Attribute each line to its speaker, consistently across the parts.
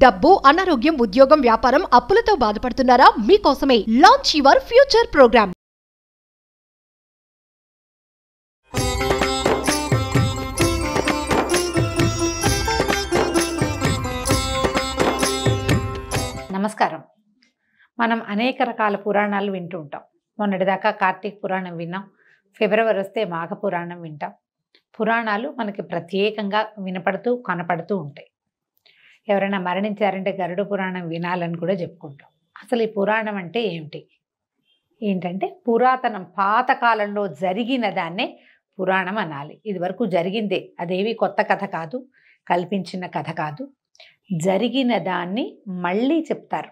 Speaker 1: డబ్బు, అనారోగ్యం, ఉద్యోగం, వ్యాపారం, అప్పులతో బాధపడుతున్నారా? మీకోసమే లాంచ్ యువర్ ఫ్యూచర్ ప్రోగ్రామ్.
Speaker 2: నమస్కారం. మనం అనేక రకాల పురాణాలు వింటూ ఉంటాం. మొన్నటిదాకా కార్తీక పురాణం విన్నాం. ఫిబ్రవరి వస్తే మాఘ పురాణం వింటాం. పురాణాలు మనకి ప్రత్యేకంగా వినపడుతూ కనపడుతూ ఉంటాయి. ఎవరైనా మరణించారంటే గరుడ పురాణం వినాలని కూడా చెప్పుకుంటాం. అసలు ఈ పురాణం అంటే ఏమిటి? ఏంటంటే పురాతనం పాతకాలంలో జరిగిన దాన్నే పురాణం అనాలి. ఇది వరకు జరిగిందే, అదేవి కొత్త కథ కాదు, కల్పించిన కథ కాదు. జరిగిన దాన్ని మళ్ళీ చెప్తారు.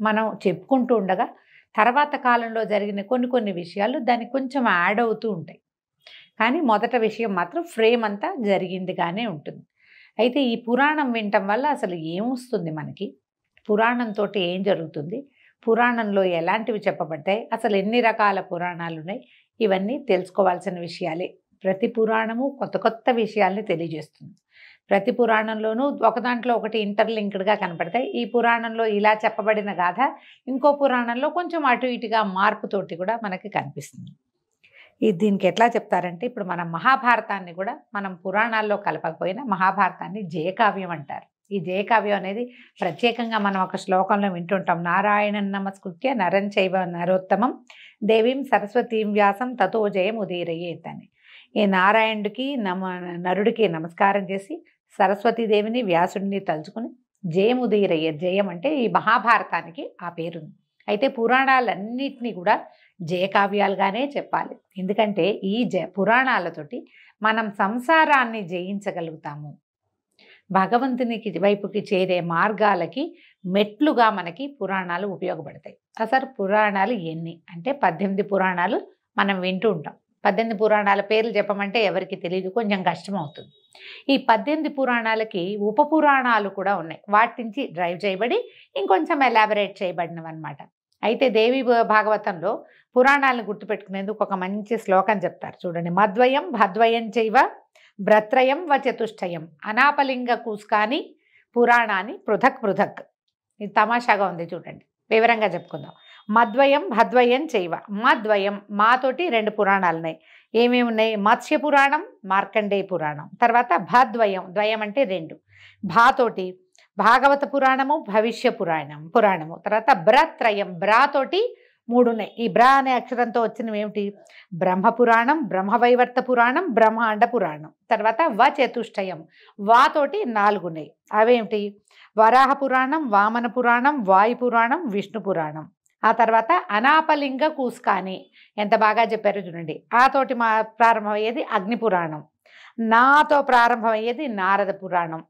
Speaker 2: మనం చెప్పుకుంటూ ఉండగా తర్వాత కాలంలో జరిగిన కొన్ని విషయాలు దానికి కొంచెం యాడ్ అవుతూ ఉంటాయి. కానీ మొదట విషయం మాత్రం ఫ్రేమ్ అంతా జరిగిందిగానే ఉంటుంది. అయితే ఈ పురాణం వినటం వల్ల అసలు ఏమొస్తుంది మనకి? పురాణంతో ఏం జరుగుతుంది? పురాణంలో ఎలాంటివి చెప్పబడ్డాయి? అసలు ఎన్ని రకాల పురాణాలు ఉన్నాయి? ఇవన్నీ తెలుసుకోవాల్సిన విషయాలే. ప్రతి పురాణము కొత్త విషయాల్ని తెలియజేస్తుంది. ప్రతి పురాణంలోనూ ఒక దాంట్లో ఒకటి ఇంటర్లింక్డ్గా కనపడతాయి. ఈ పురాణంలో ఇలా చెప్పబడిన గాథ ఇంకో పురాణంలో కొంచెం అటు ఇటుగా మార్పుతోటి కూడా మనకి కనిపిస్తుంది. దీనికి ఎట్లా చెప్తారంటే, ఇప్పుడు మనం మహాభారతాన్ని కూడా మనం పురాణాల్లో కలపకపోయినా మహాభారతాన్ని జయకావ్యం అంటారు. ఈ జయకావ్యం అనేది ప్రత్యేకంగా మనం ఒక శ్లోకంలో వింటుంటాం. నారాయణం నమస్కృత్య నరం చైవ నరోత్తమం దేవీం సరస్వతీం వ్యాసం తతో జయం ఉదీరయేత్ అని. ఈ నారాయణుడికి నరుడికి నమస్కారం చేసి సరస్వతీదేవిని వ్యాసుడిని తలుచుకుని జయం ఉదీరయ్యేత్. జయం అంటే ఈ మహాభారతానికి ఆ పేరుంది. అయితే పురాణాలన్నిటినీ కూడా జయకావ్యాలుగానే చెప్పాలి. ఎందుకంటే ఈ పురాణాలతోటి మనం సంసారాన్ని జయించగలుగుతాము. భగవంతునికి వైపుకి చేరే మార్గాలకి మెట్లుగా మనకి పురాణాలు ఉపయోగపడతాయి. అసలు పురాణాలు ఎన్ని అంటే 18 పురాణాలు మనం వింటూ ఉంటాం. 18 పురాణాల పేర్లు చెప్పమంటే ఎవరికి తెలియదు, కొంచెం కష్టం అవుతుంది. ఈ 18 పురాణాలకి ఉప పురాణాలు కూడా ఉన్నాయి. వాటి నుంచి డ్రైవ్ చేయబడి ఇంకొంచెం ఎలాబరేట్ చేయబడినవి అనమాట. అయితే దేవి భాగవతంలో పురాణాలను గుర్తుపెట్టుకునేందుకు ఒక మంచి శ్లోకం చెప్తారు, చూడండి. మద్వయం భద్వయం చైవ భ్రత్రయం వ చతుష్టయం అనాపలింగ కూస్కాని పురాణాన్ని పృథక్ పృథక్. ఇది తమాషాగా ఉంది, చూడండి. వివరంగా చెప్పుకుందాం. మద్వయం భద్వయం చైవ. మద్వయం మాతోటి 2 పురాణాలు ఉన్నాయి. ఏమేమి ఉన్నాయి? మత్స్య పురాణం, మార్కండేయ పురాణం. తర్వాత భద్వయం, ద్వయం అంటే 2. భాతోటి భాగవత పురాణము, భవిష్య పురాణము. తర్వాత బ్రత్రయం, బ్రాతోటి 3 ఉన్నాయి. ఈ బ్రా అనే అక్షరంతో వచ్చినవి ఏమిటి? బ్రహ్మపురాణం, బ్రహ్మవైవర్త పురాణం, బ్రహ్మాండ పురాణం. తర్వాత వ చతుష్టయం, వాతోటి 4 ఉన్నాయి. అవేమిటి? వరాహ పురాణం, వామన పురాణం, వాయు పురాణం, విష్ణు పురాణం. ఆ తర్వాత అనాపలింగ కూస్కాని, ఎంత బాగా చెప్పారో చూడండి. ఆతోటి ప్రారంభమయ్యేది అగ్ని పురాణం, నాతో ప్రారంభమయ్యేది నారద పురాణం.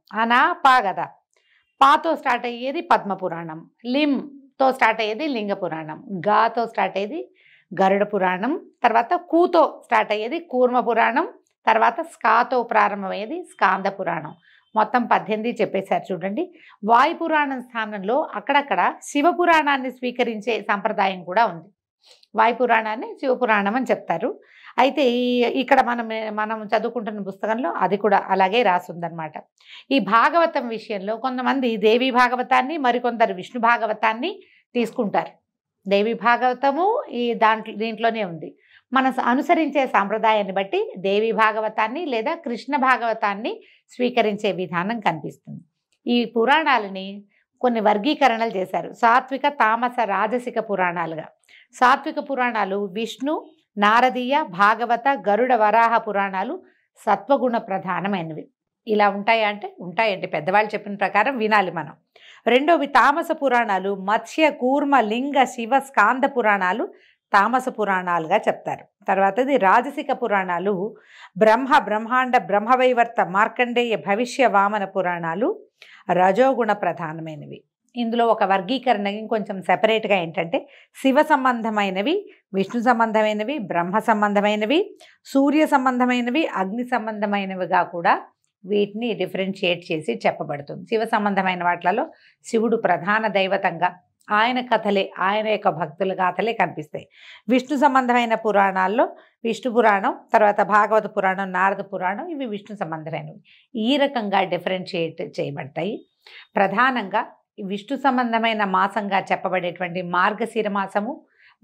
Speaker 2: పా కదా, పాతో స్టార్ట్ అయ్యేది పద్మ పురాణం, లింతో స్టార్ట్ అయ్యేది లింగ పురాణం, గాతో స్టార్ట్ అయ్యేది గరుడ పురాణం, తర్వాత కూతో స్టార్ట్ అయ్యేది కూర్మ పురాణం, తర్వాత స్కాతో ప్రారంభమయ్యేది స్కాంద పురాణం. మొత్తం 18 చెప్పేశారు చూడండి. వాయు పురాణం స్థానంలో అక్కడక్కడ శివపురాణాన్ని స్వీకరించే సంప్రదాయం కూడా ఉంది. వాయు పురాణాన్ని శివపురాణం అని చెప్తారు. అయితే ఇక్కడ మనం చదువుకుంటున్న పుస్తకంలో అది కూడా అలాగే రాసుందనమాట. ఈ భాగవతం విషయంలో కొంతమంది దేవీ భాగవతాన్ని, మరికొందరు విష్ణు భాగవతాన్ని తీసుకుంటారు. దేవీ భాగవతము దీంట్లోనే ఉంది. మనం అనుసరించే సాంప్రదాయాన్ని బట్టి దేవీ భాగవతాన్ని లేదా కృష్ణ భాగవతాన్ని స్వీకరించే విధానం కనిపిస్తుంది. ఈ పురాణాలని కొన్ని వర్గీకరణలు చేశారు. సాత్విక, తామస, రాజసిక పురాణాలుగా. సాత్విక పురాణాలు విష్ణు, నారదీయ, భాగవత, గరుడ, వరాహ పురాణాలు సత్వగుణ ప్రధానమైనవి. ఇలా ఉంటాయంటే పెద్దవాళ్ళు చెప్పిన ప్రకారం వినాలి మనం. రెండోవి తామస పురాణాలు మత్స్య, కూర్మ, లింగ, శివ, స్కాంద పురాణాలు తామస పురాణాలుగా చెప్తారు. తర్వాతది రాజసిక పురాణాలు బ్రహ్మాండ, బ్రహ్మవైవర్త, మార్కండేయ, భవిష్య, వామన పురాణాలు రజోగుణ ప్రధానమైనవి. ఇందులో ఒక వర్గీకరణ ఇంకొంచెం సెపరేట్గా ఏంటంటే శివ సంబంధమైనవి, విష్ణు సంబంధమైనవి, బ్రహ్మ సంబంధమైనవి, సూర్య సంబంధమైనవి, అగ్ని సంబంధమైనవిగా కూడా వీటిని డిఫరెన్షియేట్ చేసి చెప్పబడుతుంది. శివ సంబంధమైన వాటిలలో శివుడు ప్రధాన దైవతంగా, ఆయన కథలే, ఆయన యొక్క భక్తుల గాథలే కనిపిస్తాయి. విష్ణు సంబంధమైన పురాణాల్లో విష్ణు పురాణం, తర్వాత భాగవత పురాణం, నారద పురాణం, ఇవి విష్ణు సంబంధమైనవి. ఈ రకంగా డిఫరెన్షియేట్ చేయబడతాయి. ప్రధానంగా విష్ణు సంబంధమైన మాసంగా చెప్పబడేటువంటి మార్గశిర మాసము,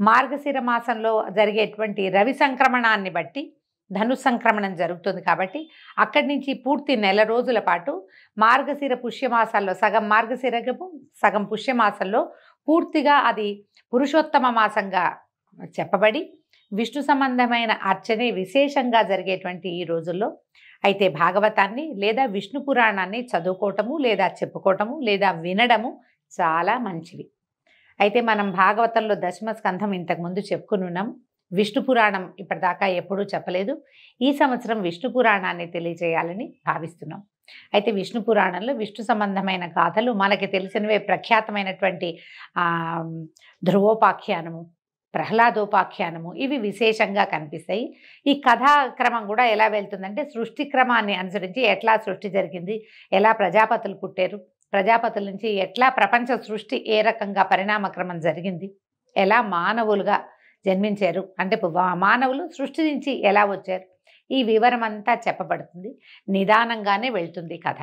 Speaker 2: మార్గశిర మాసంలో జరిగేటువంటి రవి సంక్రమణాన్ని బట్టి ధను సంక్రమణం జరుగుతుంది కాబట్టి అక్కడి నుంచి పూర్తి నెల రోజుల పాటు మార్గశిర పుష్యమాసాల్లో సగం మార్గశిరము, సగం పుష్యమాసంలో పూర్తిగా అది పురుషోత్తమ మాసంగా చెప్పబడి విష్ణు సంబంధమైన అర్చనే విశేషంగా జరిగేటువంటి ఈ రోజుల్లో అయితే భాగవతాన్ని లేదా విష్ణు పురాణాన్ని చదువుకోవటము లేదా చెప్పుకోవటము లేదా వినడము చాలా మంచివి. అయితే మనం భాగవతంలో దశమ స్కంధం ఇంతకుముందు చెప్పుకుని ఉన్నాం. విష్ణు పురాణం ఇప్పటిదాకా ఎప్పుడూ చెప్పలేదు. ఈ సంవత్సరం విష్ణు పురాణాన్ని తెలియజేయాలని భావిస్తున్నాం. అయితే విష్ణు పురాణంలో విష్ణు సంబంధమైన గాథలు మనకి తెలిసినవే. ప్రఖ్యాతమైనటువంటి ధ్రువోపాఖ్యానము, ప్రహ్లాదోపాఖ్యానము, ఇవి విశేషంగా కనిపిస్తాయి. ఈ కథాక్రమం కూడా ఎలా వెళ్తుందంటే సృష్టి క్రమాన్ని అనుసరించి ఎట్లా సృష్టి జరిగింది, ఎలా ప్రజాపతులు పుట్టారు, ప్రజాపతుల నుంచి ఎట్లా ప్రపంచ సృష్టి ఏ రకంగా పరిణామక్రమం జరిగింది, ఎలా మానవులుగా జన్మించారు, అంటే మానవులు సృష్టి నుంచి ఎలా వచ్చారు, ఈ వివరం అంతా చెప్పబడుతుంది. నిదానంగానే వెళ్తుంది కథ.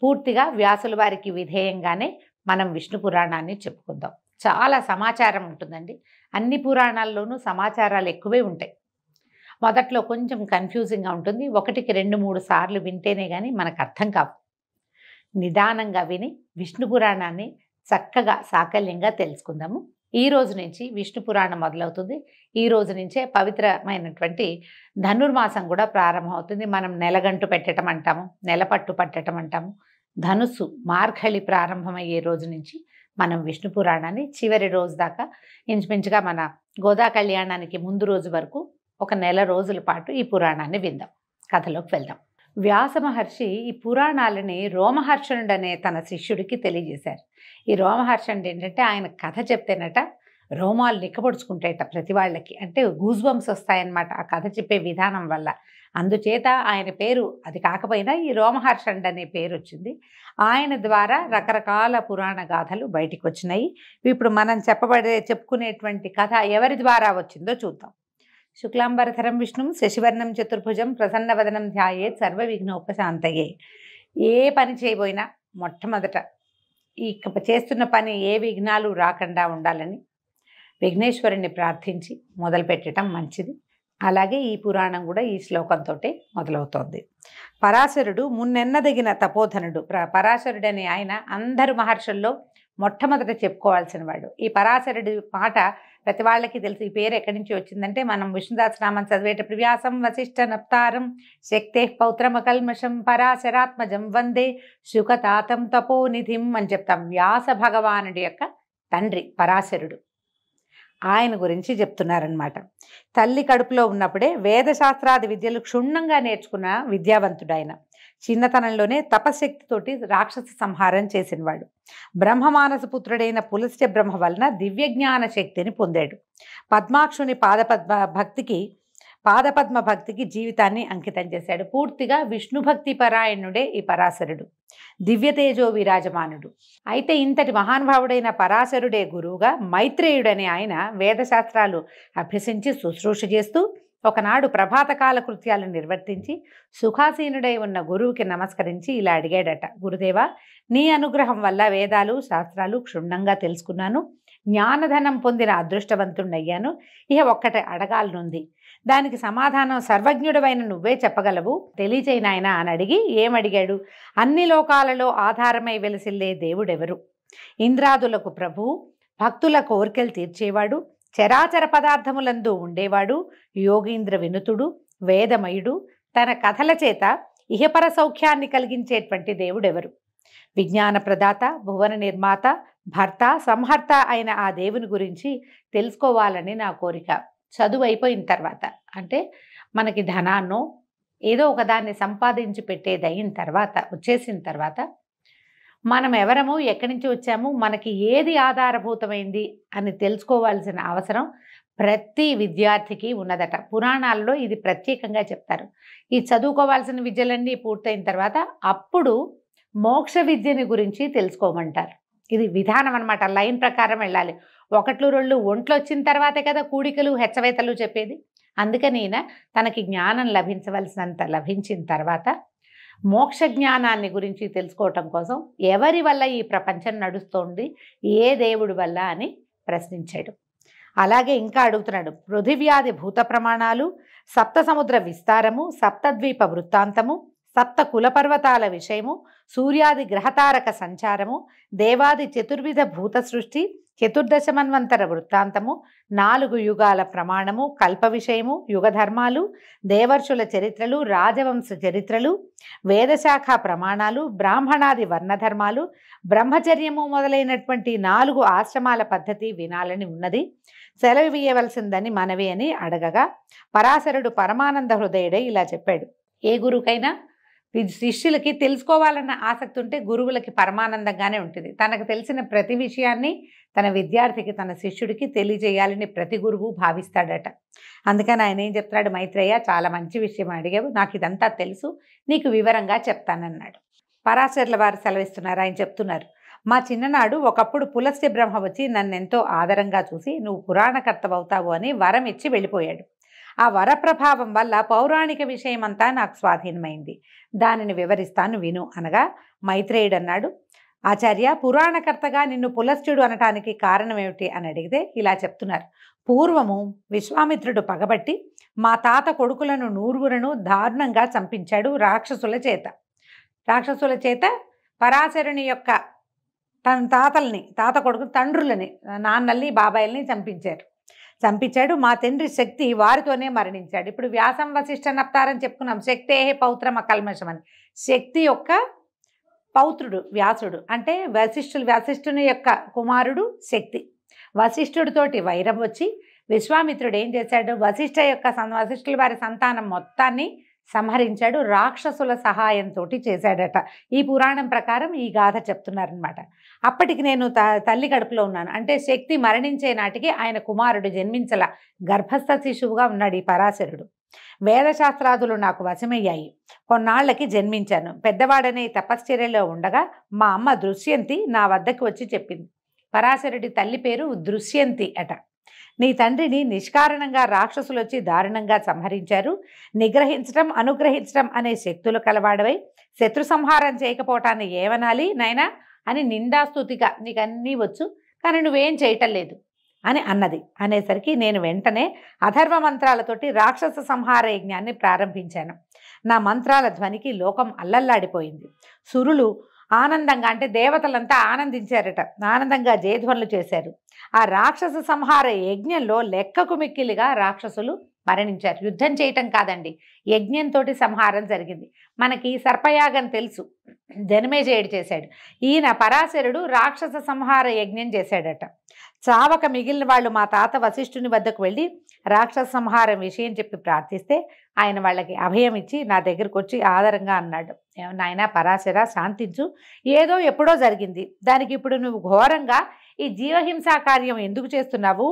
Speaker 2: పూర్తిగా వ్యాసుల వారికి విధేయంగానే మనం విష్ణు పురాణాన్ని చెప్పుకుందాం. చాలా సమాచారం ఉంటుందండి. అన్ని పురాణాల్లోనూ సమాచారాలు ఎక్కువే ఉంటాయి. మొదట్లో కొంచెం కన్ఫ్యూజింగ్గా ఉంటుంది. 1కి 2-3 సార్లు వింటేనే కానీ మనకు అర్థం కావు. నిదానంగా విని విష్ణు పురాణాన్ని చక్కగా సాకల్యంగా తెలుసుకుందాము. ఈ రోజు నుంచి విష్ణు పురాణం మొదలవుతుంది. ఈ రోజు నుంచే పవిత్రమైనటువంటి ధనుర్మాసం కూడా ప్రారంభమవుతుంది. మనం నెలగంటు పెట్టడం అంటాము, నెలపట్టు పట్టడం అంటాము. ధనుస్సు మార్గళి ప్రారంభమయ్యే రోజు నుంచి మనం విష్ణు పురాణాన్ని చివరి రోజు దాకా ఇంచుమించుగా మన గోదా కళ్యాణానికి ముందు రోజు వరకు ఒక నెల రోజుల పాటు ఈ పురాణాన్ని విందాం. కథలోకి వెళ్దాం. వ్యాస మహర్షి ఈ పురాణాలని రోమహర్షణుడు అనే తన శిష్యుడికి తెలియజేశారు. ఈ రోమహర్షణుడు ఏంటంటే ఆయన కథ చెప్తేనట రోమాలు నిక్కబొడుచుకుంటాయట ప్రతి వాళ్ళకి, అంటే గూజ్బంప్స్ వస్తాయన్నమాట ఆ కథ చెప్పే విధానం వల్ల. అందుచేత ఆయన పేరు అది కాకపోయినా ఈ రోమహర్షణుడు అనే పేరు వచ్చింది. ఆయన ద్వారా రకరకాల పురాణ గాథలు బయటికి వచ్చినాయి. ఇప్పుడు మనం చెప్పుకునేటువంటి కథ ఎవరి ద్వారా వచ్చిందో చూద్దాం. శుక్లాంబరధరం విష్ణుం శశివర్ణం చతుర్భుజం ప్రసన్నవదనం ధ్యాయేత్ సర్వ విఘ్నోపశాంతయే. ఏ పని చేయబోయినా మొట్టమొదట ఈ చేస్తున్న పని ఏ విఘ్నాలు రాకుండా ఉండాలని విఘ్నేశ్వరుణ్ణి ప్రార్థించి మొదలుపెట్టడం మంచిది. అలాగే ఈ పురాణం కూడా ఈ శ్లోకంతో మొదలవుతోంది. పరాశరుడు మున్నెన్నదగిన తపోధనుడు. పరాశరుడనే ఆయన అందరు మహర్షుల్లో మొట్టమొదట చెప్పుకోవాల్సిన వాడు. ఈ పరాశరుడి మాట ప్రతి వాళ్ళకి తెలుసు. ఈ పేరు ఎక్కడి నుంచి వచ్చిందంటే మనం విష్ణుదాసనామం చదివేటప్పుడు వ్యాసం వశిష్ఠ నప్తారం శక్తే పౌత్రమకల్మషం పరాశరాత్మజం వందే శుకతాతం తపోనిధిం అని చెప్తాం. వ్యాస భగవానుడి యొక్క తండ్రి పరాశరుడు. ఆయన గురించి చెప్తున్నారనమాట. తల్లి కడుపులో ఉన్నప్పుడే వేదశాస్త్రాది విద్యలు క్షుణ్ణంగా నేర్చుకున్న విద్యావంతుడు ఆయన. చిన్నతనంలోనే తపశక్తితోటి రాక్షస సంహారం చేసినవాడు. బ్రహ్మమానస పుత్రుడైన పులస్త్య బ్రహ్మ వలన దివ్యజ్ఞాన శక్తిని పొందాడు. పద్మాక్షుని పాదపద్మ భక్తికి జీవితాన్ని అంకితం చేశాడు. పూర్తిగా విష్ణు భక్తి పరాయణుడే ఈ పరాశరుడు. దివ్యతేజో విరాజమానుడు. అయితే ఇంతటి మహానుభావుడైన పరాశరుడే గురువుగా మైత్రేయుడనే ఆయన వేదశాస్త్రాలు అభ్యసించి శుశ్రూష చేస్తూ ఒకనాడు ప్రభాతకాల కృత్యాలు నిర్వర్తించి సుఖాసీనుడై ఉన్న గురువుకి నమస్కరించి ఇలా అడిగాడట. గురుదేవా, నీ అనుగ్రహం వల్ల వేదాలు శాస్త్రాలు క్షుణ్ణంగా తెలుసుకున్నాను, జ్ఞానధనం పొందిన అదృష్టవంతుణ్ణయ్యాను. ఇక ఒక్కటి అడగాలనుంది, దానికి సమాధానం సర్వజ్ఞుడవైన నువ్వే చెప్పగలవు, తెలియచేయి నాయనా అని అడిగి ఏమడిగాడు? అన్ని లోకాలలో ఆధారమై వెలసిల్లే దేవుడెవరు? ఇంద్రాదులకు ప్రభువు, భక్తుల కోరికలు తీర్చేవాడు, చరాచర పదార్థములందు ఉండేవాడు, యోగీంద్ర వినుతుడు, వేదమయుడు, తన కథల చేత ఇహపర సౌఖ్యాన్ని కలిగించేటువంటి దేవుడెవరు? విజ్ఞాన ప్రదాత, భువన నిర్మాత, భర్త, సంహర్త అయిన ఆ దేవుని గురించి తెలుసుకోవాలని నా కోరిక. చదువు అయిపోయిన తర్వాత, అంటే మనకి ధనాన్నో ఏదో ఒకదాన్ని సంపాదించి పెట్టేది అయిన తర్వాత, వచ్చేసిన తర్వాత మనం ఎవరము, ఎక్కడి నుంచి వచ్చాము, మనకి ఏది ఆధారభూతమైంది అని తెలుసుకోవాల్సిన అవసరం ప్రతి విద్యార్థికి ఉన్నదట. పురాణాల్లో ఇది ప్రత్యేకంగా చెప్తారు. ఈ చదువుకోవాల్సిన విద్యలన్నీ పూర్తయిన తర్వాత అప్పుడు మోక్ష విద్యని గురించి తెలుసుకోమంటారు. ఇది విధానం అనమాట. లైన్ ప్రకారం వెళ్ళాలి. 1, 2 ఒంట్లో వచ్చిన తర్వాతే కదా కూడికలు హెచ్చవేతలు చెప్పేది. అందుకని ఈయన తనకి జ్ఞానం లభించవలసినంత లభించిన తర్వాత మోక్ష జ్ఞానాన్ని గురించి తెలుసుకోవటం కోసం ఎవరి వల్ల ఈ ప్రపంచం నడుస్తోంది, ఏ దేవుడి వల్ల అని ప్రశ్నించాడు. అలాగే ఇంకా అడుగుతున్నాడు. పృథివ్యాది భూత ప్రమాణాలు, సప్త సముద్ర విస్తారము, సప్తద్వీప వృత్తాంతము, సప్త కులపర్వతాల విషయము, సూర్యాది గ్రహతారక సంచారము, దేవాది చతుర్విధ భూత సృష్టి, చతుర్దశమన్వంతర వృత్తాంతము, 4 యుగాల ప్రమాణము, కల్ప విషయము, యుగధర్మాలు, దేవర్షుల చరిత్రలు, రాజవంశ చరిత్రలు, వేదశాఖ ప్రమాణాలు, బ్రాహ్మణాది వర్ణధర్మాలు, బ్రహ్మచర్యము మొదలైనటువంటి 4 ఆశ్రమాల పద్ధతి వినాలని ఉన్నది. సెలవియవలసిందని మనవి అని అడగగా పరాశరుడు పరమానంద హృదయుడై ఇలా చెప్పాడు. ఏ గురువుకైనా శిష్యులకి తెలుసుకోవాలన్న ఆసక్తి ఉంటే గురువులకి పరమానందంగానే ఉంటుంది. తనకు తెలిసిన ప్రతి విషయాన్ని తన విద్యార్థికి, తన శిష్యుడికి తెలియజేయాలని ప్రతి గురువు భావిస్తాడట. అందుకని ఆయన ఏం చెప్తాడు, మైత్రేయ చాలా మంచి విషయం అడిగావు, నాకు ఇదంతా తెలుసు, నీకు వివరంగా చెప్తానన్నాడు. పరాశరుల వారు సెలవిస్తున్నారు. ఆయన చెప్తున్నారు, మా చిన్ననాడు ఒకప్పుడు పులస్త్య బ్రహ్మ వచ్చి నన్నెంతో ఆదరంగా చూసి నువ్వు పురాణకర్తవవుతావు అని వరం ఇచ్చి వెళ్ళిపోయాడు. ఆ వరప్రభావం వల్ల పౌరాణిక విషయమంతా నాకు స్వాధీనమైంది. దానిని వివరిస్తాను విను అనగా మైత్రేయుడు అన్నాడు, ఆచార్య, పురాణకర్తగా నిన్ను పులస్త్యుడు అనటానికి కారణం ఏమిటి అని అడిగితే ఇలా చెప్తున్నారు. పూర్వము విశ్వామిత్రుడు పగబట్టి మా తాత కొడుకులను 9 దారుణంగా చంపించాడు రాక్షసుల చేత. రాక్షసుల చేత పరాశరుని యొక్క తన తాత కొడుకు తండ్రులని, నాన్నల్ని బాబాయిల్ని చంపించాడు. మా తండ్రి శక్తి వారితోనే మరణించాడు. ఇప్పుడు వ్యాసం వశిష్ఠ నప్తారని చెప్పుకున్నాం. శక్తే పౌత్రమ కల్మషం అని. శక్తి యొక్క పౌత్రుడు వ్యాసుడు, అంటే వశిష్ఠుని యొక్క కుమారుడు శక్తి. వశిష్ఠుడితోటి వైరం వచ్చి విశ్వామిత్రుడు ఏం చేశాడు, వశిష్ఠుల వారి సంతానం మొత్తాన్ని సంహరించాడు. రాక్షసుల సహాయంతో చేశాడట. ఈ పురాణం ప్రకారం ఈ గాథ చెప్తున్నారనమాట. అప్పటికి నేను తల్లి కడుపులో ఉన్నాను. అంటే శక్తి మరణించే నాటికి ఆయన కుమారుడు జన్మించల, గర్భస్థ శిశువుగా ఉన్నాడు ఈ పరాశరుడు. వేదశాస్త్రాదులు నాకు వశమయ్యాయి. కొన్నాళ్లకి జన్మించాను. పెద్దవాడనే తపశ్చర్యలో ఉండగా మా అమ్మ దృశ్యంతి నా వద్దకు వచ్చి చెప్పింది. పరాశరుడి తల్లి పేరు దృశ్యంతి అట. నీ తండ్రిని నిష్కారణంగా రాక్షసులు వచ్చి దారుణంగా సంహరించారు. నిగ్రహించడం, అనుగ్రహించడం అనే శక్తులు కలవాడవై శత్రు సంహారం చేయకపోవటాన్ని ఏమనాలి నాయనా అని నిందాస్తుతిగా, నీకు అన్నీ వచ్చు కానీ నువ్వేం చేయటం లేదు అని అన్నది. అనేసరికి నేను వెంటనే అథర్వ మంత్రాలతోటి రాక్షస సంహార యజ్ఞాన్ని ప్రారంభించాను. నా మంత్రాల ధ్వనికి లోకం అల్లల్లాడిపోయింది. సురులు ఆనందంగా, అంటే దేవతలంతా ఆనందించారట, ఆనందంగా జయధ్వనులు చేశారు. ఆ రాక్షస సంహార యజ్ఞంలో లెక్కకు మిక్కిలిగా రాక్షసులు మరణించారు. యుద్ధం చేయటం కాదండి, యజ్ఞంతో సంహారం జరిగింది. మనకి సర్పయాగం తెలుసు, జనమేజయుడు చేశాడు. ఈయన పరాశరుడు రాక్షస సంహార యజ్ఞం చేశాడట. చావక మిగిలిన వాళ్ళు మా తాత వశిష్ఠుని వద్దకు వెళ్ళి రాక్షస సంహారం విషయం చెప్పి ప్రార్థిస్తే ఆయన వాళ్ళకి అభయం ఇచ్చి నా దగ్గరకు వచ్చి ఆదరంగా అన్నాడు, నాయనా పరాశర శాంతించు, ఏదో ఎప్పుడో జరిగింది, దానికి ఇప్పుడు నువ్వు ఘోరంగా ఈ జీవహింసా కార్యం ఎందుకు చేస్తున్నావు?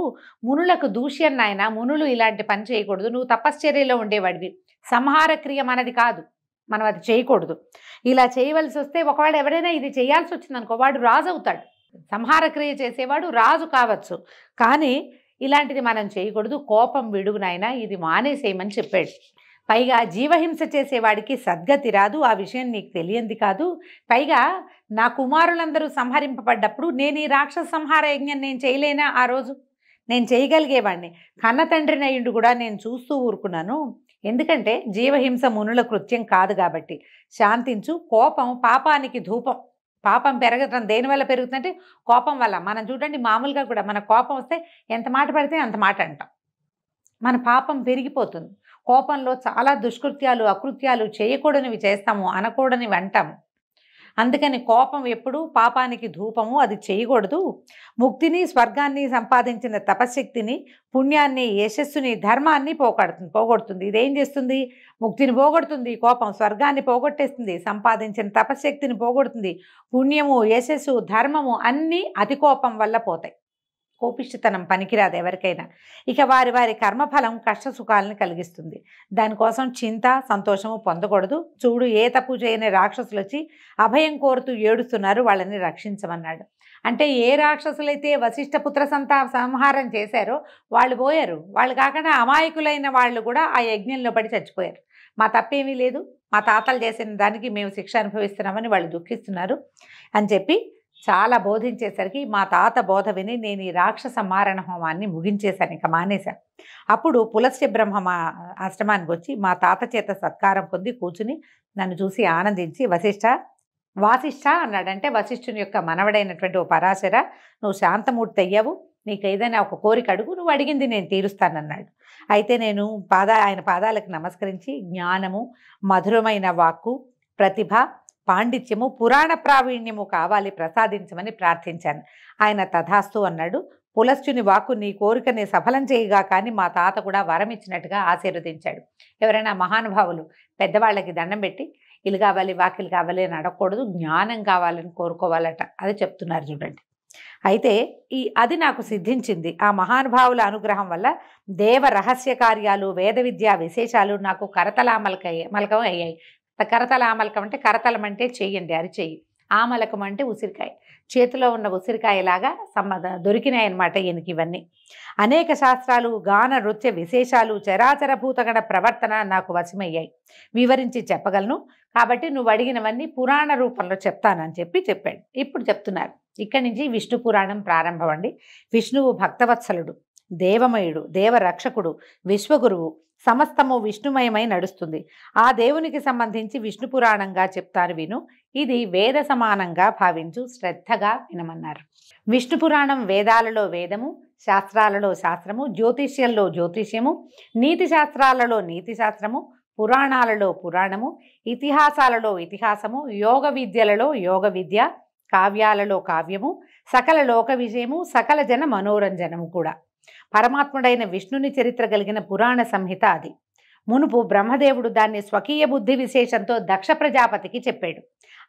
Speaker 2: మునులకు దూష్యం నాయన, మునులు ఇలాంటి పని చేయకూడదు. నువ్వు తపశ్చర్యలో ఉండేవాడివి, సంహార క్రియ మనది కాదు, మనం అది చేయకూడదు. ఇలా చేయవలసి వస్తే ఒకవేళ ఎవరైనా ఇది చేయాల్సి వచ్చిందనుకో వాడు రాజు అవుతాడు. సంహార క్రియ చేసేవాడు రాజు కావచ్చు, కానీ ఇలాంటిది మనం చేయకూడదు. కోపం విడుగు నాయనా, ఇది మానేసేయమని చెప్పాడు. పైగా జీవహింస చేసేవాడికి సద్గతి రాదు, ఆ విషయం నీకు తెలియంది కాదు. పైగా నా కుమారులందరూ సంహరింపబడ్డప్పుడు నేను ఈ రాక్షస సంహార యజ్ఞం నేను చేయలేనా? ఆ రోజు నేను చేయగలిగేవాడిని. కన్న తండ్రినయుడు కూడా నేను చూస్తూ ఊరుకున్నాను. ఎందుకంటే జీవహింస మునుల కృత్యం కాదు కాబట్టి. శాంతించు. కోపం పాపానికి ధూపం. పాపం పెరగటం దేనివల్ల పెరుగుతుందంటే కోపం వల్ల. మనం చూడండి, మామూలుగా కూడా మన కోపం వస్తే ఎంత మాట పడితే అంత మాట అంటాం. మన పాపం పెరిగిపోతుంది. కోపంలో చాలా దుష్కృత్యాలు, అకృత్యాలు చేయకూడనివి చేస్తాము, అనకూడనివి అంటాము. అందుకని కోపం ఎప్పుడూ పాపానికి ధూపము, అది చేయకూడదు. ముక్తిని, స్వర్గాన్ని సంపాదించిన తపశక్తిని, పుణ్యాన్ని, యశస్సుని, ధర్మాన్ని పోగొడుతుంది. ఇదేం చేస్తుంది? ముక్తిని పోగొడుతుంది కోపం, స్వర్గాన్ని పోగొట్టేస్తుంది, సంపాదించిన తపశక్తిని పోగొడుతుంది. పుణ్యము, యశస్సు, ధర్మము అన్నీ అతి కోపం వల్ల పోతాయి. కోపిష్టితనం పనికిరాదు ఎవరికైనా. ఇక వారి వారి కర్మఫలం కష్ట సుఖాలను కలిగిస్తుంది. దానికోసం చింత సంతోషము పొందకూడదు. చూడు, ఏ తప్పు చేయని రాక్షసులు వచ్చి అభయం కోరుతూ ఏడుస్తున్నారు, వాళ్ళని రక్షించమన్నాడు. అంటే ఏ రాక్షసులైతే వశిష్ఠపుత్ర సంహారం చేశారో వాళ్ళు పోయారు. వాళ్ళు కాకుండా అమాయకులైన వాళ్ళు కూడా ఆ యజ్ఞంలో పడి చచ్చిపోయారు. మా తప్పేమీ లేదు, మా తాతలు చేసిన దానికి మేము శిక్ష అనుభవిస్తున్నామని వాళ్ళు దుఃఖిస్తున్నారు అని చెప్పి చాలా బోధించేసరికి మా తాత బోధ విని నేను ఈ రాక్షస మారణ హోమాన్ని ముగించేశాను, ఇక మానేశాను. అప్పుడు పులస్త్య బ్రహ్మ ఆశ్రమానికి వచ్చి మా తాత చేత సత్కారం పొంది కూర్చుని నన్ను చూసి ఆనందించి వాసిష్ఠ అన్నాడంటే వశిష్ఠుని యొక్క మనవడైనటువంటి ఓ పరాశర, నువ్వు శాంతమూర్తి అయ్యావు, నీకు ఏదైనా ఒక కోరిక అడుగు, నువ్వు అడిగింది నేను తీరుస్తానన్నాడు. అయితే నేను ఆయన పాదాలకు నమస్కరించి జ్ఞానము, మధురమైన వాక్కు, ప్రతిభ, పాండిత్యము, పురాణ ప్రావీణ్యము కావాలి, ప్రసాదించమని ప్రార్థించాను. ఆయన తథాస్తు అన్నాడు. పులస్త్యుని వాక్కు నీ కోరికని సఫలం చేయగా కానీ మా తాత కూడా వరం ఇచ్చినట్టుగా ఆశీర్వదించాడు. ఎవరైనా మహానుభావులు పెద్దవాళ్ళకి దండం పెట్టి ఇల్లు కావాలి వాకిలు కావాలి అని అడగకూడదు, జ్ఞానం కావాలని కోరుకోవాలట. అది చెప్తున్నారు చూడండి. అయితే అది నాకు సిద్ధించింది. ఆ మహానుభావుల అనుగ్రహం వల్ల దేవ రహస్య కార్యాలు, వేద విద్యా విశేషాలు నాకు మలకం అయ్యాయి. కరతలామలకం అంటే కరతలం అంటే చెయ్యండి, అరిచెయ్యి. ఆమలకం అంటే ఉసిరికాయ, చేతిలో ఉన్న ఉసిరికాయలాగా దొరికినాయన్నమాట ఈయనకి ఇవన్నీ. అనేక శాస్త్రాలు, గాన నృత్య విశేషాలు, చరాచర భూతగణ ప్రవర్తన నాకు వశమయ్యాయి, వివరించి చెప్పగలను. కాబట్టి నువ్వు అడిగినవన్నీ పురాణ రూపంలో చెప్తానని చెప్పాడు. ఇప్పుడు చెప్తున్నారు. ఇక్కడి నుంచి విష్ణు పురాణం ప్రారంభం అండి. విష్ణువు భక్తవత్సలుడు, దేవమయుడు, దేవరక్షకుడు, విశ్వగురువు, సమస్తము విష్ణుమయమై నడుస్తుంది. ఆ దేవునికి సంబంధించి విష్ణు పురాణంగా చెప్తాను విను. ఇది వేద సమానంగా భావించు, శ్రద్ధగా వినమన్నారు. విష్ణు పురాణం వేదాలలో వేదము, శాస్త్రాలలో శాస్త్రము, జ్యోతిష్యంలో జ్యోతిష్యము, నీతి శాస్త్రాలలో నీతి శాస్త్రము, పురాణాలలో పురాణము, ఇతిహాసాలలో ఇతిహాసము, యోగ విద్యలలో యోగ విద్య, కావ్యాలలో కావ్యము, సకల లోక విజయము, సకల జన మనోరంజనము కూడా. పరమాత్ముడైన విష్ణుని చరిత్ర కలిగిన పురాణ సంహిత అది. మునుపు బ్రహ్మదేవుడు దాన్ని స్వకీయ బుద్ధి విశేషంతో దక్ష ప్రజాపతికి చెప్పాడు.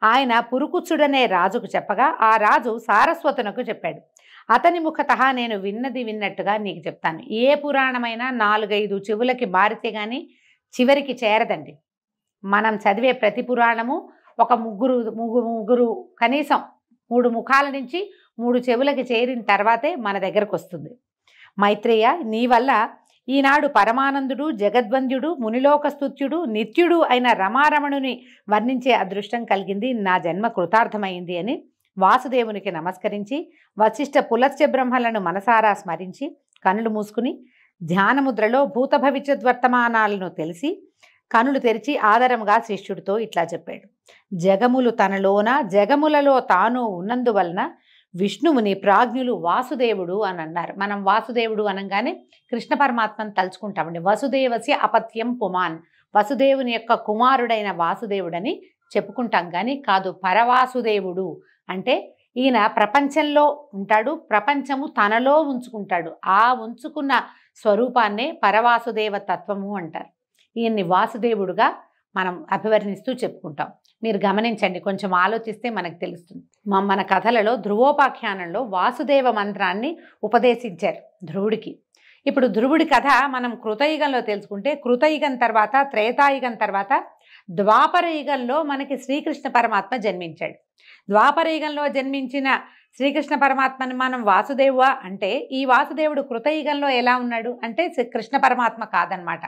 Speaker 2: ఆయన పురుకుచ్చుడనే రాజుకు చెప్పగా ఆ రాజు సారస్వతునకు చెప్పాడు. అతని ముఖతః నేను విన్నది విన్నట్టుగా నీకు చెప్తాను. ఏ పురాణమైనా 4-5 చెవులకి మారితే కానీ చివరికి చేరదండి. మనం చదివే ప్రతి పురాణము ఒక ముగ్గురు కనీసం 3 ముఖాల నుంచి 3 చెవులకి చేరిన తర్వాతే మన దగ్గరకు వస్తుంది. మైత్రేయ, నీ వల్ల ఈనాడు పరమానందుడు, జగద్వంద్యుడు, మునిలోకస్తుత్యుడు, నిత్యుడు అయిన రమారమణుని వర్ణించే అదృష్టం కలిగింది. నా జన్మ కృతార్థమైంది అని వాసుదేవునికి నమస్కరించి వశిష్ఠ పులస్త్య బ్రహ్మలను మనసారా స్మరించి కనులు మూసుకుని ధ్యానముద్రలో భూత భవిష్యద్వర్తమానాలను తెలిసి కనులు తెరిచి ఆదరంగా శిష్యుడితో ఇట్లా చెప్పాడు. జగములు తనలోన జగములలో తాను ఉన్నందువలన విష్ణువుని ప్రాజ్ఞులు వాసుదేవుడు అని అన్నారు. మనం వాసుదేవుడు అనగానే కృష్ణ పరమాత్మను తలుచుకుంటామండి. వసుదేవస్య అపత్యం పుమాన్, వసుదేవుని యొక్క కుమారుడైన వాసుదేవుడని చెప్పుకుంటాం కానీ కాదు. పరవాసుదేవుడు అంటే ఈయన ప్రపంచంలో ఉంటాడు, ప్రపంచము తనలో ఉంచుకుంటాడు. ఆ ఉంచుకున్న స్వరూపాన్నే పరవాసుదేవ తత్వము అంటారు. ఈయన్ని వాసుదేవుడుగా మనం అభివర్ణిస్తూ చెప్పుకుంటాం. మీరు గమనించండి, కొంచెం ఆలోచిస్తే మనకు తెలుస్తుంది. మన కథలలో ధ్రువోపాఖ్యానంలో వాసుదేవ మంత్రాన్ని ఉపదేశించారు ధ్రువుడికి. ఇప్పుడు ధ్రువుడి కథ మనం కృతయుగంలో తెలుసుకుంటే, కృతయుగం తర్వాత త్రేతాయుగం తర్వాత ద్వాపర యుగంలో మనకి శ్రీకృష్ణ పరమాత్మ జన్మించాడు. ద్వాపర యుగంలో జన్మించిన శ్రీకృష్ణ పరమాత్మని మనం వాసుదేవ అంటే, ఈ వాసుదేవుడు కృతయుగంలో ఎలా ఉన్నాడు అంటే కృష్ణ పరమాత్మ కాదనమాట,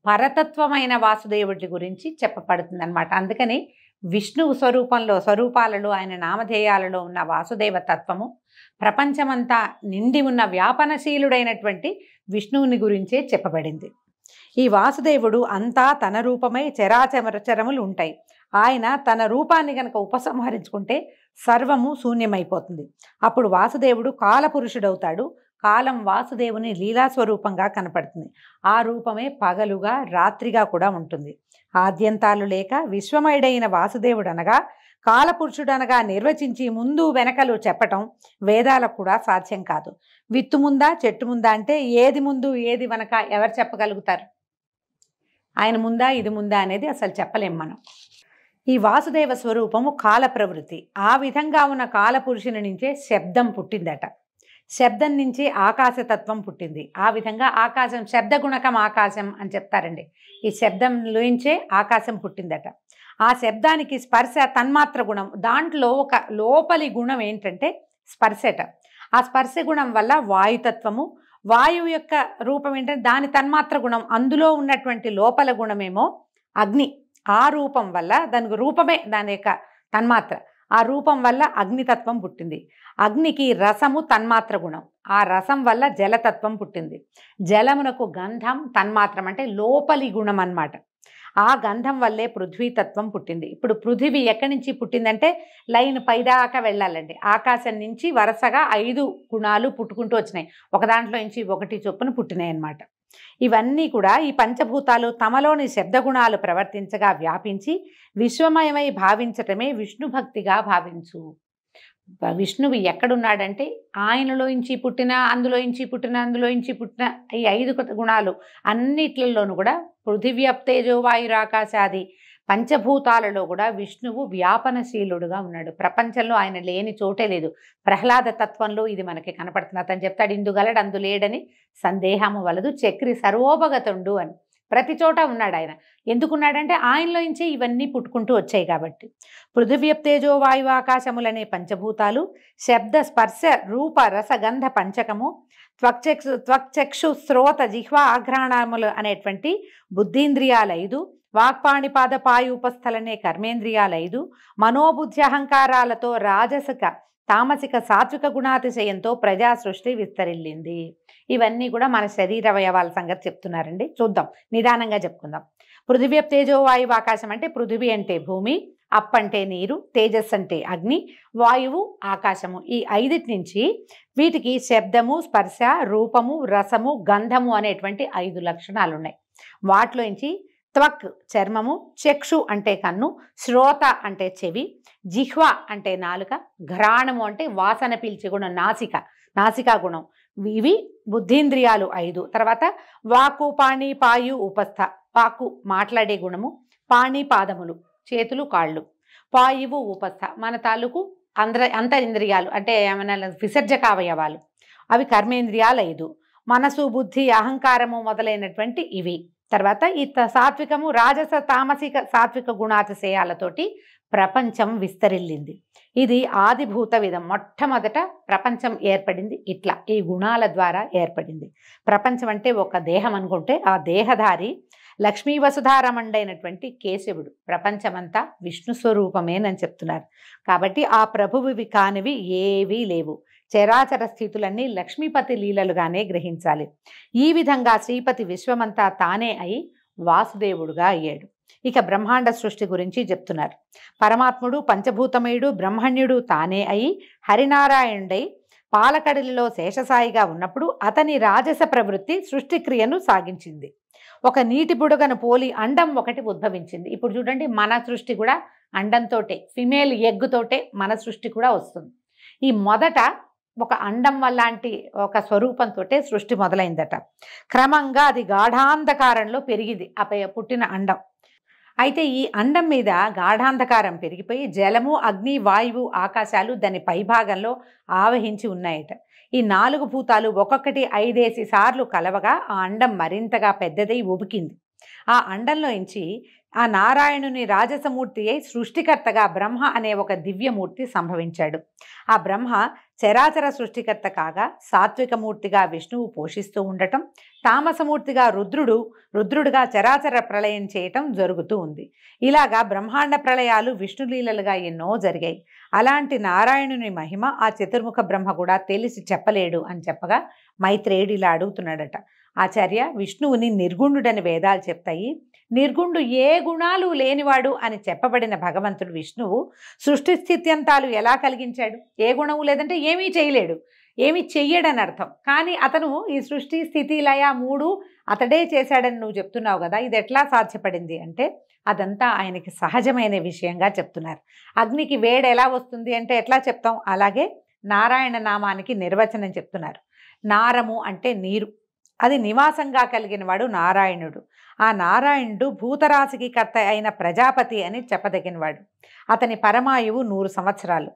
Speaker 2: పరతత్వమైన వాసుదేవుడి గురించి చెప్పబడుతుంది అనమాట. అందుకని విష్ణువు స్వరూపాలలో ఆయన నామధేయాలలో ఉన్న వాసుదేవ తత్వము ప్రపంచమంతా నిండి ఉన్న వ్యాపనశీలుడైనటువంటి విష్ణువుని గురించే చెప్పబడింది. ఈ వాసుదేవుడు అంతా తన రూపమై చరాచరములు ఉంటాయి. ఆయన తన రూపాన్ని గనక ఉపసంహరించుకుంటే సర్వము శూన్యమైపోతుంది. అప్పుడు వాసుదేవుడు కాలపురుషుడవుతాడు. కాలం వాసుదేవుని లీలాస్వరూపంగా కనపడుతుంది. ఆ రూపమే పగలుగా రాత్రిగా కూడా ఉంటుంది. ఆద్యంతాలు లేక విశ్వమయుడైన వాసుదేవుడు అనగా కాలపురుషుడనగా నిర్వచించి ముందు వెనకలు చెప్పటం వేదాలకు కూడా సాధ్యం కాదు. విత్తు ముందా చెట్టు ముందా అంటే ఏది ముందు ఏది వెనక ఎవరు చెప్పగలుగుతారు? ఆయన ముందా ఇది ముందా అనేది అసలు చెప్పలేం మనం. ఈ వాసుదేవ స్వరూపము కాల ప్రవృత్తి. ఆ విధంగా ఉన్న కాలపురుషుని నుంచే శబ్దం పుట్టిందట. శబ్దం నుంచి ఆకాశతత్వం పుట్టింది. ఆ విధంగా ఆకాశం శబ్దగుణకం ఆకాశం అని చెప్తారండి. ఈ శబ్దంలోంచే ఆకాశం పుట్టిందట. ఆ శబ్దానికి స్పర్శ తన్మాత్ర గుణం, దాంట్లో ఒక లోపలి గుణం ఏంటంటే స్పర్శట. ఆ స్పర్శ గుణం వల్ల వాయుతత్వము, వాయువు యొక్క రూపం ఏంటంటే దాని తన్మాత్ర గుణం, అందులో ఉన్నటువంటి లోపల గుణమేమో అగ్ని. ఆ రూపం వల్ల దానికి రూపమే దాని యొక్క తన్మాత్ర. ఆ రూపం వల్ల అగ్నితత్వం పుట్టింది. అగ్నికి రసము తన్మాత్ర గుణం, ఆ రసం వల్ల జలతత్వం పుట్టింది. జలమునకు గంధం తన్మాత్రం అంటే లోపలి గుణం అన్నమాట. ఆ గంధం వల్లే పృథ్వీతత్వం పుట్టింది. ఇప్పుడు పృథివీ ఎక్కడి నుంచి పుట్టిందంటే లైన్ పైదాకా వెళ్ళాలండి. ఆకాశం నుంచి వరుసగా 5 గుణాలు పుట్టుకుంటూ వచ్చినాయి. ఒక దాంట్లో నుంచి ఒకటి చొప్పున పుట్టినాయి అన్నమాట. ఇవన్నీ కూడా ఈ పంచభూతాలు తమలోని శబ్దగుణాలు ప్రవర్తించగా వ్యాపించి విశ్వమయమై భావించటమే విష్ణు భక్తిగా భావించు. విష్ణువు ఎక్కడున్నాడంటే ఆయనలోంచి పుట్టిన, అందులోంచి పుట్టిన, అందులోంచి పుట్టిన ఈ 5 గుణాలు అన్నిట్లలోనూ కూడా పృథివ్యప్తేజో వాయురాకాశాది పంచభూతాలలో కూడా విష్ణువు వ్యాపనశీలుడుగా ఉన్నాడు. ప్రపంచంలో ఆయన లేని చోటే లేదు. ప్రహ్లాద తత్వంలో ఇది మనకి కనపడుతుంది. అతను చెప్తాడు, ఇందుగలడు అందు లేడని సందేహము వలదు చక్రి సర్వోపగతుండు అని. ప్రతి చోట ఉన్నాడు ఆయన. ఎందుకున్నాడంటే ఆయనలోంచి ఇవన్నీ పుట్టుకుంటూ వచ్చాయి కాబట్టి. పృథివ్యప్తేజో వాయు ఆకాశములనే పంచభూతాలు, శబ్ద స్పర్శ రూప రసగంధ పంచకము, త్వక్చక్షు శ్రోత జిహ్వ ఆఘ్రాణములు అనేటువంటి బుద్ధీంద్రియాలు 5, వాక్పాణిపాద పాయూపస్థలనే కర్మేంద్రియాలు 5, మనోబుద్ధి అహంకారాలతో రాజసిక తామసిక సాత్విక గుణాతిశయంతో ప్రజా సృష్టి విస్తరిల్లింది. ఇవన్నీ కూడా మన శరీర అవయవాల సంగతి చెప్తున్నారండి. చూద్దాం, నిదానంగా చెప్పుకుందాం. పృథివ్యప్తేజో వాయువు ఆకాశం అంటే పృథివీ అంటే భూమి, అప్ అంటే నీరు, తేజస్ అంటే అగ్ని, వాయువు ఆకాశము. ఈ 5 నుంచి వీటికి శబ్దము, స్పర్శ, రూపము, రసము, గంధము అనేటువంటి 5 లక్షణాలు ఉన్నాయి. వాటిలోంచి త్వక్ చర్మము, చక్షు అంటే కన్ను, శ్రోత అంటే చెవి, జిహ్వ అంటే నాలుక, ఘ్రాణము అంటే వాసన పీల్చే గుణం, నాసికా గుణం. ఇవి బుద్ధీంద్రియాలు 5. తర్వాత వాకు పాణి పాయు ఉపస్థ, వాకు మాట్లాడే గుణము, పాణి పాదములు చేతులు కాళ్ళు, పాయువు ఉపస్థ మన తాలూకు అంతరింద్రియాలు అంటే ఏమన్నా విసర్జక అవయవాలు, అవి కర్మేంద్రియాలు 5. మనసు, బుద్ధి, అహంకారము మొదలైనటువంటి ఇవి. తర్వాత ఈ సాత్వికము, రాజస తామసిక సాత్విక గుణాతిశయాలతోటి ప్రపంచం విస్తరిల్లింది. ఇది ఆదిభూత విధం. మొట్టమొదట ప్రపంచం ఏర్పడింది ఇట్లా, ఈ గుణాల ద్వారా ఏర్పడింది. ప్రపంచం అంటే ఒక దేహం అనుకుంటే ఆ దేహధారి లక్ష్మీ వసుధారమండైనటువంటి కేశవుడు. ప్రపంచమంతా విష్ణు స్వరూపమేనని చెప్తున్నారు. కాబట్టి ఆ ప్రభువువి కానివి ఏవీ లేవు. చరాచర స్థితులన్నీ లక్ష్మీపతి లీలలుగానే గ్రహించాలి. ఈ విధంగా శ్రీపతి విశ్వమంతా తానే అయి వాసుదేవుడుగా అయ్యాడు. ఇక బ్రహ్మాండ సృష్టి గురించి చెప్తున్నారు. పరమాత్ముడు పంచభూతమయుడు బ్రహ్మణ్యుడు తానే అయి హరినారాయణుడై పాలకడలిలో శేషసాయిగా ఉన్నప్పుడు అతని రాజస ప్రవృత్తి సృష్టిక్రియను సాగించింది. ఒక నీటి బుడగను పోలి అండం ఒకటి ఉద్భవించింది. ఇప్పుడు చూడండి, మన సృష్టి కూడా అండంతోటే, ఫిమేల్ ఎగ్గుతోటే మన సృష్టి కూడా వస్తుంది. ఈ మొదట ఒక అండం వల్లాంటి ఒక స్వరూపంతో సృష్టి మొదలైందట. క్రమంగా అది గాఢాంధకారంలో పెరిగింది ఆ పుట్టిన అండం. అయితే ఈ అండం మీద గాఢాంధకారం పెరిగిపోయి జలము, అగ్ని, వాయువు, ఆకాశాలు దాని పైభాగంలో ఆవహించి ఉన్నాయట. ఈ 4 భూతాలు ఒక్కొక్కటి 5 సార్లు కలవగా ఆ అండం మరింతగా పెద్దదై ఉబికింది. ఆ అండంలోంచి ఆ నారాయణుని రాజసమూర్తి అయి సృష్టికర్తగా బ్రహ్మ అనే ఒక దివ్యమూర్తి సంభవించాడు. ఆ బ్రహ్మ చరాచర సృష్టికర్త కాగా సాత్వికమూర్తిగా విష్ణువు పోషిస్తూ ఉండటం, తామసమూర్తిగా రుద్రుడుగా చరాచర ప్రళయం చేయటం జరుగుతూ ఉంది. ఇలాగా బ్రహ్మాండ ప్రళయాలు విష్ణులీలలుగా ఎన్నో జరిగాయి. అలాంటి నారాయణుని మహిమ ఆ చతుర్ముఖ బ్రహ్మ కూడా తెలిసి చెప్పలేడు అని చెప్పగా మైత్రేయుడు ఇలా అడుగుతున్నాడట, ఆచార్య, విష్ణువుని నిర్గుణుడని వేదాలు చెప్తాయి. నిర్గుణుడు ఏ గుణాలు లేనివాడు అని చెప్పబడిన భగవంతుడు విష్ణువు సృష్టి స్థిత్యంతాలు ఎలా కలిగించాడు? ఏ గుణము లేదంటే ఏమీ చేయలేడు, ఏమీ చెయ్యడని అర్థం. కానీ అతను ఈ సృష్టి, స్థితి, లయ 3 అతడే చేశాడని నువ్వు చెప్తున్నావు కదా, ఇది ఎట్లా సాధ్యపడింది అంటే అదంతా ఆయనకి సహజమైన విషయంగా చెప్తున్నారు. అగ్నికి వేడి ఎలా వస్తుంది అంటే ఎట్లా చెప్తాం, అలాగే నారాయణ నామానికి నిర్వచనం చెప్తున్నారు. నారము అంటే నీరు, అది నివాసంగా కలిగిన వాడు నారాయణుడు. ఆ నారాయణుడు భూతరాశికి కర్త అయిన ప్రజాపతి అని చెప్పదగినవాడు. అతని పరమాయువు 100 సంవత్సరాలు.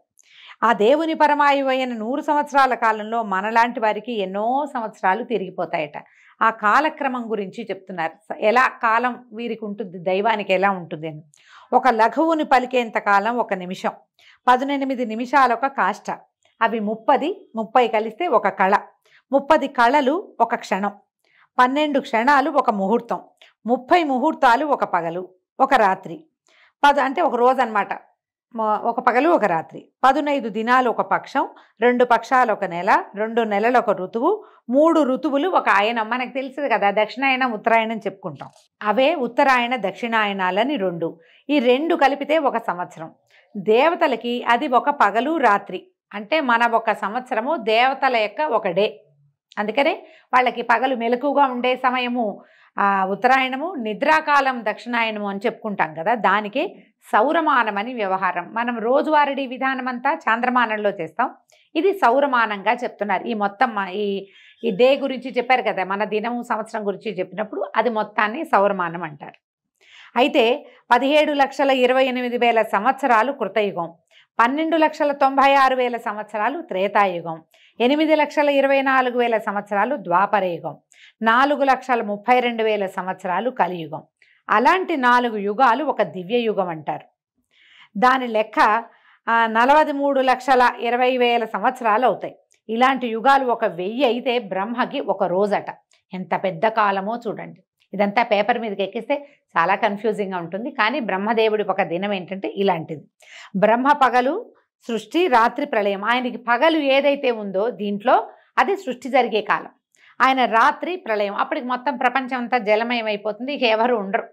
Speaker 2: ఆ దేవుని పరమాయువు అయిన 100 సంవత్సరాల కాలంలో మనలాంటి వారికి ఎన్నో సంవత్సరాలు తిరిగిపోతాయట. ఆ కాలక్రమం గురించి చెప్తున్నారు. ఎలా కాలం వీరికి ఉంటుంది, దైవానికి ఎలా ఉంటుంది అని. ఒక లఘువుని పలికేంత కాలం 1 నిమిషం, 18 నిమిషాలు ఒక కాష్ట, అవి 30 కలిస్తే ఒక కళ, 30 కళలు ఒక క్షణం, 12 క్షణాలు ఒక ముహూర్తం, 30 ముహూర్తాలు ఒక పగలు ఒక రాత్రి, అంటే ఒక రోజు అన్నమాట. ఒక పగలు ఒక రాత్రి, 15 దినాలు ఒక పక్షం, 2 పక్షాలు ఒక నెల, 2 నెలలు ఒక ఋతువు, 3 ఋతువులు ఒక ఆయనం. మనకు తెలుసు కదా, దక్షిణాయనం ఉత్తరాయణం చెప్పుకుంటాం. అవే ఉత్తరాయణ దక్షిణాయనాలని 2. ఈ 2 కలిపితే ఒక సంవత్సరం. దేవతలకి అది ఒక పగలు రాత్రి. అంటే మన ఒక సంవత్సరము దేవతల యొక్క ఒక డే. అందుకనే వాళ్ళకి పగలు మెలకుగా ఉండే సమయము ఉత్తరాయణము, నిద్రాకాలం దక్షిణాయనము అని చెప్పుకుంటాం కదా. దానికి సౌరమానం అని వ్యవహారం. మనం రోజువారీ విధానం అంతా చాంద్రమానంలో చేస్తాం, ఇది సౌరమానంగా చెప్తున్నారు. ఈ మొత్తం ఈ డే గురించి చెప్పారు కదా, మన దినము సంవత్సరం గురించి చెప్పినప్పుడు అది మొత్తాన్ని సౌరమానం అంటారు. అయితే 17,28,000 సంవత్సరాలు కృతయుగం, 12,96,000 సంవత్సరాలు త్రేతాయుగం, 8,24,000 సంవత్సరాలు ద్వాపరయుగం, 4,32,000 సంవత్సరాలు కలియుగం. అలాంటి 4 యుగాలు ఒక దివ్యయుగం అంటారు. దాని లెక్క 43,20,000 సంవత్సరాలు అవుతాయి. ఇలాంటి యుగాలు 1000 అయితే బ్రహ్మకి ఒక రోజట. ఎంత పెద్ద కాలమో చూడండి. ఇదంతా పేపర్ మీదకి ఎక్కిస్తే చాలా కన్ఫ్యూజింగ్గా ఉంటుంది. కానీ బ్రహ్మదేవుడి ఒక దినం ఏంటంటే ఇలాంటిది. బ్రహ్మ పగలు సృష్టి, రాత్రి ప్రళయం. ఆయనకి పగలు ఏదైతే ఉందో దీంట్లో అది సృష్టి జరిగే కాలం, ఆయన రాత్రి ప్రళయం. అప్పటికి మొత్తం ప్రపంచం అంతా జలమయం అయిపోతుంది, ఇక ఎవరు ఉండరు,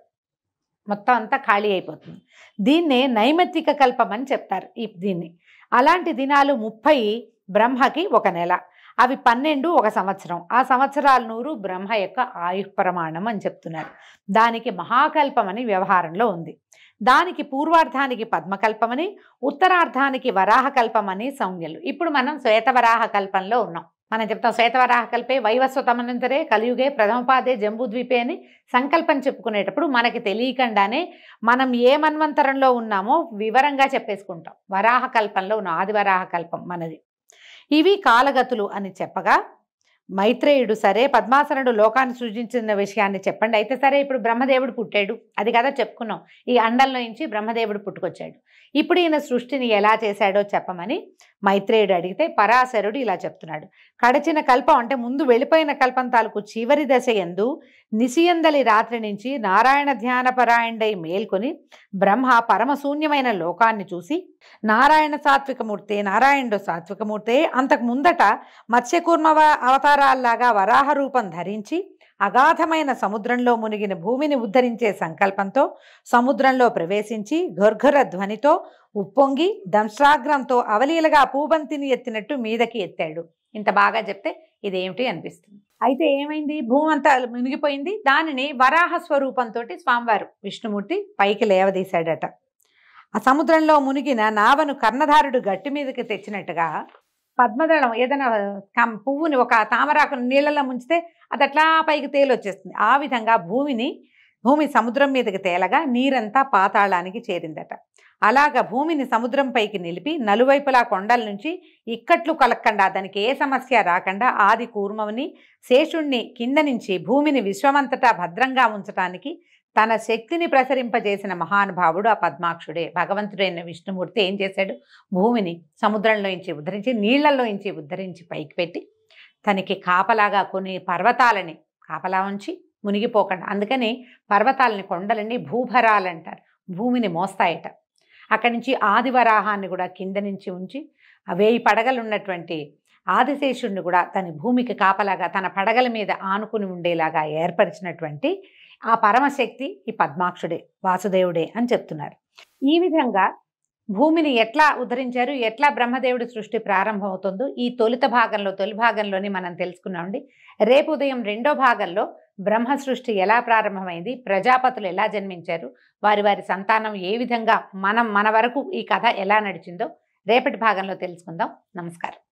Speaker 2: మొత్తం అంతా ఖాళీ అయిపోతుంది. దీన్నే నైమిత్తిక కల్పం అని చెప్తారు. దీన్ని అలాంటి దినాలు 30 బ్రహ్మకి ఒక నెల, అవి 12 ఒక సంవత్సరం. ఆ సంవత్సరాలు 100 బ్రహ్మ యొక్క ఆయు ప్రమాణం అని చెప్తున్నారు. దానికి మహాకల్పం అని వ్యవహారంలో ఉంది. దానికి పూర్వార్ధానికి పద్మకల్పమని, ఉత్తరార్ధానికి వరాహకల్పమని సంజ్ఞలు. ఇప్పుడు మనం శ్వేతవరాహ కల్పంలో ఉన్నాం. మనం చెప్తాం శ్వేతవరాహ కల్పే వైవస్వతమనంతరే కలియుగే ప్రథమపాదే జంబూద్వీపే అని సంకల్పం చెప్పుకునేటప్పుడు మనకి తెలియకుండానే మనం ఏ మన్వంతరంలో ఉన్నామో వివరంగా చెప్పేసుకుంటాం. వరాహ కల్పంలో ఉన్న ఆదివరాహ కల్పం మనది. ఇవి కాలగతులు అని చెప్పగా మైత్రేయుడు, సరే పద్మాసనుడు లోకాన్ని సృజించిన విషయాన్ని చెప్పండి. అయితే సరే, ఇప్పుడు బ్రహ్మదేవుడు పుట్టాడు, అది కదా చెప్పుకున్నాం. ఈ అండంలో నుంచి బ్రహ్మదేవుడు పుట్టుకొచ్చాడు. ఇప్పుడు ఈయన సృష్టిని ఎలా చేశాడో చెప్పమని మైత్రేయుడు అడిగితే పరాశరుడు ఇలా చెప్తున్నాడు. కడచిన కల్పం అంటే ముందు వెళ్ళిపోయిన కల్పం తాలూకు చివరి దశ యందు నిశియందలి రాత్రి నుంచి నారాయణ ధ్యానపరాయణుడై మేల్కొని బ్రహ్మ పరమశూన్యమైన లోకాన్ని చూసి నారాయణ సాత్వికమూర్తే, నారాయణుడు సాత్వికమూర్తే అంతకు ముందట మత్స్యకూర్మ అవతారాల్లాగా వరాహ రూపం ధరించి అగాధమైన సముద్రంలో మునిగిన భూమిని ఉద్ధరించే సంకల్పంతో సముద్రంలో ప్రవేశించి ఘర్ఘర ధ్వనితో ఉప్పొంగి దంశ్రాగ్రంతో అవలీలగా పూబంతిని ఎత్తినట్టు మీదకి ఎత్తాడు. ఇంత బాగా చెప్తే ఇదేమిటి అనిపిస్తుంది. అయితే ఏమైంది, భూమి అంతా మునిగిపోయింది. దానిని వరాహ స్వరూపంతో స్వామివారు విష్ణుమూర్తి పైకి లేవదీశాడట. ఆ సముద్రంలో మునిగిన నావను కర్ణధారుడు గట్టి మీదకి తెచ్చినట్టుగా పద్మదళం ఏదైనా పువ్వుని ఒక తామరాకును నీళ్ళలో ముంచితే అది అట్లా పైకి తేలొచ్చేస్తుంది. ఆ విధంగా భూమి సముద్రం మీదకి తేలగా నీరంతా పాతాళానికి చేరిందట. అలాగా భూమిని సముద్రం పైకి నిలిపి నలువైపులా కొండల నుంచి ఇక్కట్లు కలక్కండా, దానికి ఏ సమస్య రాకుండా ఆది కూర్మని శేషుణ్ణి కింద నుంచి భూమిని విశ్వమంతటా భద్రంగా ఉంచటానికి తన శక్తిని ప్రసరింపజేసిన మహానుభావుడు ఆ పద్మాక్షుడే. భగవంతుడైన విష్ణుమూర్తి ఏం చేశాడు, భూమిని సముద్రంలోంచి ఉద్ధరించి నీళ్లలోంచి ఉద్ధరించి పైకి పెట్టి తనకి కాపలాగా కొన్ని పర్వతాలని కాపలా ఉంచి మునిగిపోకుండా, అందుకని పర్వతాలని కొండలని భూభరాలంటారు, భూమిని మోస్తాయట. అక్కడి నుంచి ఆదివరాహాన్ని కూడా కింద నుంచి ఉంచి 1000 పడగలు ఉన్నటువంటి ఆదిశేషుడిని కూడా తన భూమికి కాపలాగా తన పడగల మీద ఆనుకుని ఉండేలాగా ఏర్పరిచినటువంటి ఆ పరమశక్తి ఈ పద్మాక్షుడే, వాసుదేవుడే అని చెప్తున్నారు. ఈ విధంగా భూమిని ఎట్లా ఉద్ధరించారు, ఎట్లా బ్రహ్మదేవుడి సృష్టి ప్రారంభమవుతుందో ఈ తొలి భాగంలోని మనం తెలుసుకున్నామండి. రేపు ఉదయం 2వ భాగంలో బ్రహ్మ సృష్టి ఎలా ప్రారంభమైంది, ప్రజాపతులు ఎలా జన్మించారు, వారి సంతానం ఏ విధంగా మన వరకు ఈ కథ ఎలా నడిచిందో రేపటి భాగంలో తెలుసుకుందాం. నమస్కారం.